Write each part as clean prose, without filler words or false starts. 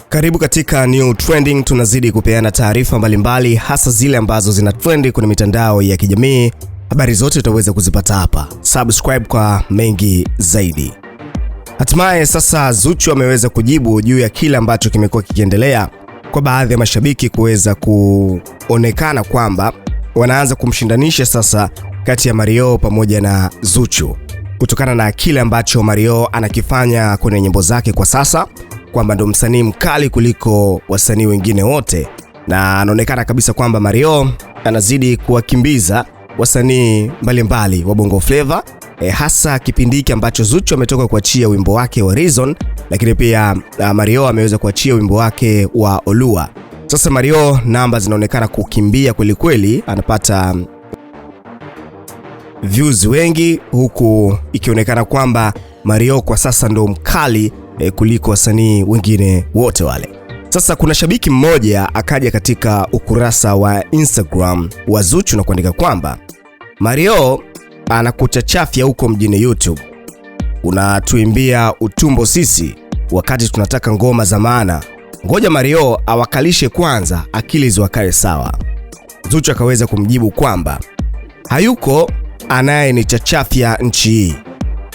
Karibu katika New Trending, tunazidi kupeana taarifa mbalimbali hasa zile ambazo zina trendi kwenye mitandao ya kijamii. Habari zote utaweza kuzipata hapa. Subscribe kwa mengi zaidi. Hatimaye sasa Zuchu ameweza kujibu juu ya kile ambacho kimekuwa kikiendelea kwa baadhi ya mashabiki kuweza kuonekana kwamba wanaanza kumshindanisha sasa kati ya Mario pamoja na Zuchu kutokana na kile ambacho Mario anakifanya kwenye nyimbo zake kwa sasa, kwamba ndo msanii mkali kuliko wasanii wengine wote, na anaonekana kabisa kwamba Mario anazidi kuwakimbiza wasanii mbalimbali wa Bongo Flava, hasa kipindi hiki ambacho Zuchu ametoka kuachia wimbo wake wa Reason, lakini pia Mario ameweza kuachia wimbo wake wa Olua. Sasa Mario namba zinaonekana kukimbia kweli kweli, anapata views wengi, huku ikionekana kwamba Mario kwa sasa ndo mkali kuliko wasanii wengine wote wale. Sasa kuna shabiki mmoja akaja katika ukurasa wa Instagram wa Zuchu na kuandika kwamba Mario anakuchachafya huko mjini YouTube, unatuimbia utumbo sisi wakati tunataka ngoma za maana, ngoja Mario awakalishe kwanza akili ziwakae sawa. Zuchu akaweza kumjibu kwamba hayuko anayenichachafya nchi hii,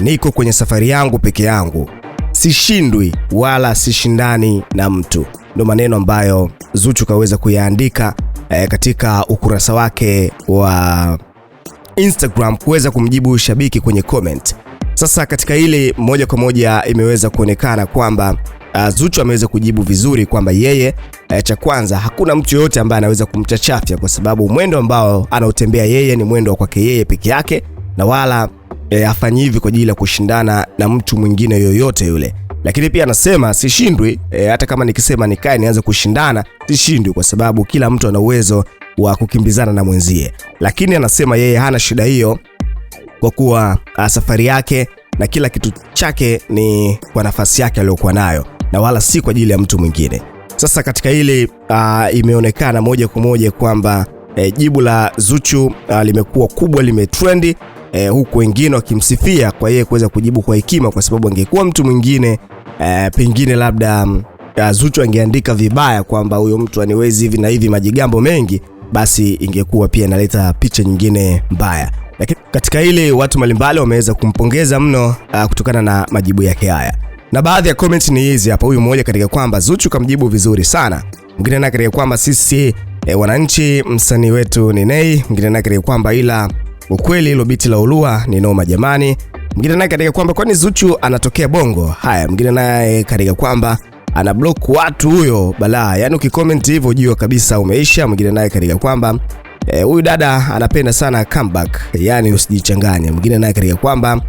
niko kwenye safari yangu peke yangu, sishindwi wala sishindani na mtu. Ndio maneno ambayo Zuchu kaweza kuyaandika katika ukurasa wake wa Instagram kuweza kumjibu shabiki kwenye comment. Sasa katika ile moja kwa moja imeweza kuonekana kwamba Zuchu ameweza kujibu vizuri kwamba yeye cha kwanza hakuna mtu yote ambaye anaweza kumchachafya, kwa sababu mwendo ambao anautembea yeye ni mwendo wa kwake yeye peke yake, na wala afanyi hivi kwa ajili ya kushindana na mtu mwingine yoyote yule. Lakini pia anasema sishindwi, hata kama nikisema nikae nianze kushindana sishindwi, kwa sababu kila mtu ana uwezo wa kukimbizana na mwenzie. Lakini anasema yeye hana shida hiyo kwa kuwa safari yake na kila kitu chake ni kwa nafasi yake aliyokuwa nayo na wala si kwa ajili ya mtu mwingine. Sasa katika hili imeonekana moja kwa moja kwamba jibu la Zuchu limekuwa kubwa, limetrendi, huku wengine wakimsifia kwa yeye kuweza kujibu kwa hekima, kwa sababu angekuwa mtu mwingine pengine labda Zuchu angeandika vibaya kwamba huyo mtu aniwezi hivi na hivi, majigambo mengi, basi ingekuwa pia inaleta picha nyingine mbaya. Lakini katika hili watu mbalimbali wameweza kumpongeza mno kutokana na majibu yake haya, na baadhi ya comments ni hizi hapa. Huyu mmoja katika kwamba Zuchu kamjibu vizuri sana, mwingine naye katika kwamba sisi wananchi msanii wetu ni Nay, mwingine naye katika kwamba ila ukweli hilo biti la Olua ni noma jamani, mwingine naye katika kwamba kwani Zuchu anatokea Bongo. Haya, mwingine naye katika kwamba ana block watu huyo balaa, yani ukicomment hivyo jua kabisa umeisha. Mwingine naye katika kwamba huyu dada anapenda sana comeback, yani usijichanganye. Mwingine naye katika kwamba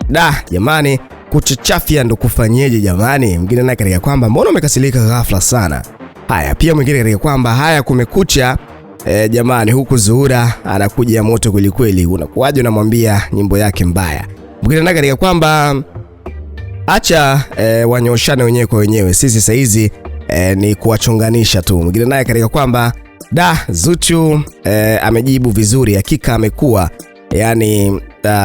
da jamani, kuchachafia ndo kufanyeje jamani. Mwingine naye katika kwamba mbona umekasirika ghafla sana. Haya, pia mwingine katika kwamba haya kumekucha jamani, huku Zuhura anakuja moto kweli kweli, unakuaje unamwambia nyimbo yake mbaya. Mwingine naye katika kwamba acha wanyoshane wenyewe kwa wenyewe, sisi sasa hizi ni kuwachonganisha tu. Mwingine naye katika kwamba da Zuchu amejibu vizuri, hakika amekuwa yani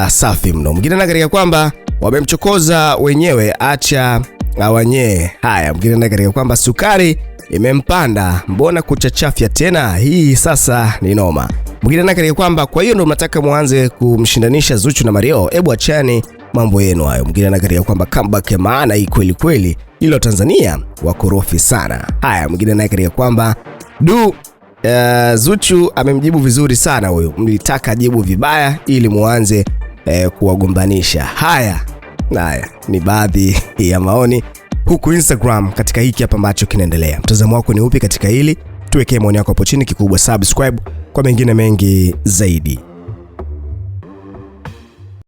safi mno. Mwingine naye katika kwamba wamemchokoza wenyewe, acha awanyee. Haya, mwingine naye katika kwamba sukari imempanda, mbona kuchachafya tena, hii sasa ni noma. Mwingine naye katika kwamba kwa hiyo ndo mnataka muanze kumshindanisha Zuchu na Mario, hebu achani mambo yenu hayo. Mwingine naye katika kwamba comeback maana hii kweli kweli, ilo Tanzania wakorofi sana. Haya, mwingine naye katika kwamba Zuchu amemjibu vizuri sana huyo, mlitaka jibu vibaya ili muanze kuwagombanisha. Haya ni baadhi ya maoni huku Instagram katika hiki hapa ambacho kinaendelea. Mtazamo wako ni upi katika hili? Tuwekee maoni yako hapo chini, kikubwa subscribe kwa mengine mengi zaidi.